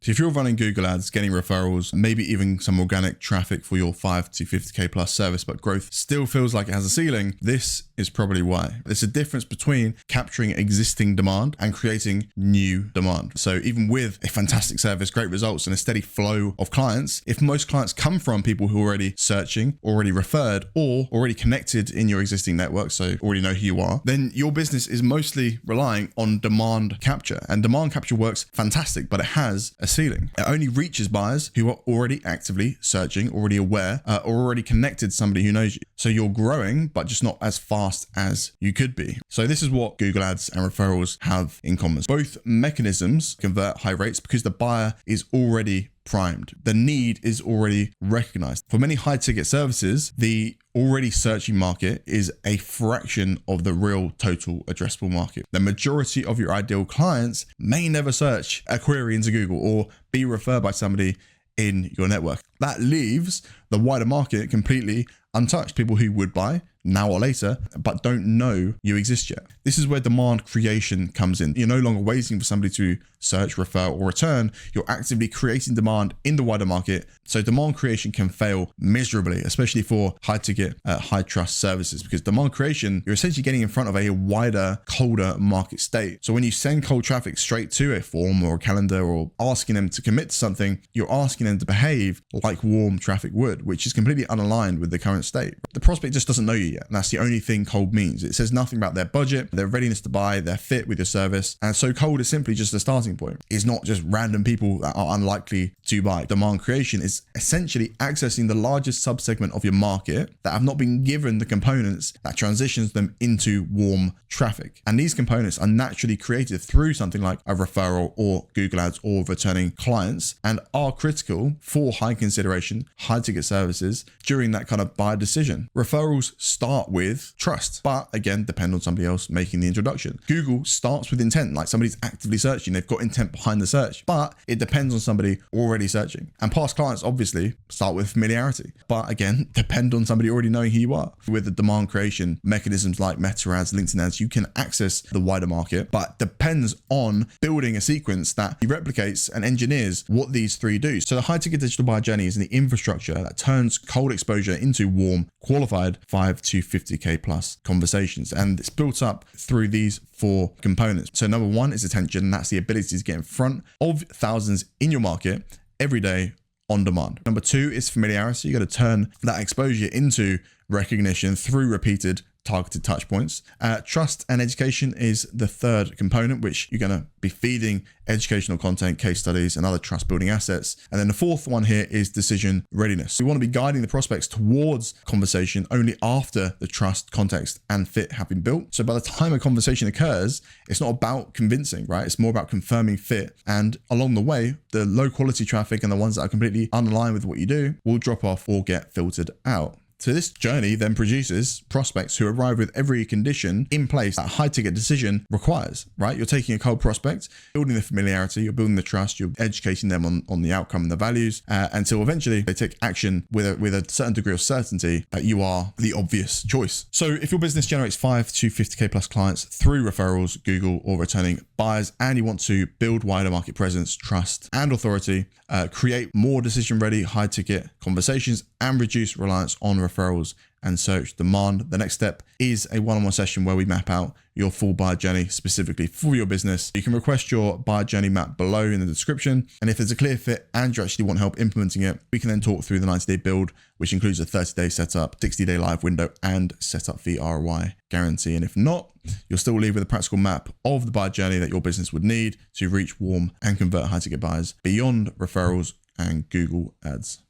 So if you're running Google ads, getting referrals, maybe even some organic traffic for your 5 to 50K plus service, but growth still feels like it has a ceiling, this is probably why. There's a difference between capturing existing demand and creating new demand. So even with a fantastic service, great results, and a steady flow of clients, if most clients come from people who are already searching, already referred, or already connected in your existing network, so already know who you are, then your business is mostly relying on demand capture. And demand capture works fantastic, but it has a ceiling. It only reaches buyers who are already actively searching, already aware, or already connected to somebody who knows you. So you're growing, but just not as fast as you could be. So this is what Google ads and referrals have in common. Both mechanisms convert high rates because the buyer is already primed. The need is already recognized. For many high ticket services, the already searching market is a fraction of the real total addressable market. The majority of your ideal clients may never search a query into Google or be referred by somebody in your network. That leaves the wider market completely untouched. People who would buy now or later, but don't know you exist yet. This is where demand creation comes in. You're no longer waiting for somebody to search, refer, or return. You're actively creating demand in the wider market. So demand creation can fail miserably, especially for high ticket, high trust services, because demand creation, you're essentially getting in front of a wider, colder market state. So when you send cold traffic straight to a form or a calendar or asking them to commit to something, you're asking them to behave like warm traffic would, which is completely unaligned with the current state. The prospect just doesn't know you yet. And that's the only thing cold means. It says nothing about their budget, their readiness to buy, their fit with your service. And so cold is simply just a starting point. It's not just random people that are unlikely to buy. Demand creation is essentially accessing the largest subsegment of your market that have not been given the components that transitions them into warm traffic. And these components are naturally created through something like a referral or Google ads or returning clients, and are critical for high consideration, high ticket services during that kind of buyer decision. Referrals start with trust, but again, depend on somebody else making the introduction. Google starts with intent, like somebody's actively searching, they've got intent behind the search, but it depends on somebody already searching. And past clients obviously start with familiarity, but again, depend on somebody already knowing who you are. With the demand creation mechanisms like Meta ads, LinkedIn ads, you can access the wider market, but depends on building a sequence that replicates and engineers what these three do. So the high ticket digital buyer journey is the infrastructure that turns cold exposure into warm, qualified 5 to 50K plus conversations. And it's built up through these four components. So number one is attention. And that's the ability to get in front of thousands in your market every day on demand. Number two is familiarity. You got to turn that exposure into recognition through repeated targeted touch points. Trust and education is the third component, which you're going to be feeding educational content, case studies, and other trust building assets. And then the fourth one here is decision readiness. We want to be guiding the prospects towards conversation only after the trust, context, and fit have been built. So by the time a conversation occurs, it's not about convincing, right? It's more about confirming fit. And along the way, the low quality traffic and the ones that are completely unaligned with what you do will drop off or get filtered out. So this journey then produces prospects who arrive with every condition in place that high ticket decision requires, right? You're taking a cold prospect, building the familiarity, you're building the trust, you're educating them on the outcome and the values until eventually they take action with a certain degree of certainty that you are the obvious choice. So if your business generates 5 to 50K plus clients through referrals, Google, or returning buyers, and you want to build wider market presence, trust, and authority, create more decision ready, high ticket conversations, and reduce reliance on referrals and search demand, the next step is a one-on-one session where we map out your full buyer journey specifically for your business. You can request your buyer journey map below in the description. And if there's a clear fit and you actually want help implementing it, we can then talk through the 90-day build, which includes a 30-day setup, 60-day live window, and setup fee ROI guarantee. And if not, you'll still leave with a practical map of the buyer journey that your business would need to reach warm and convert high ticket buyers beyond referrals and Google ads.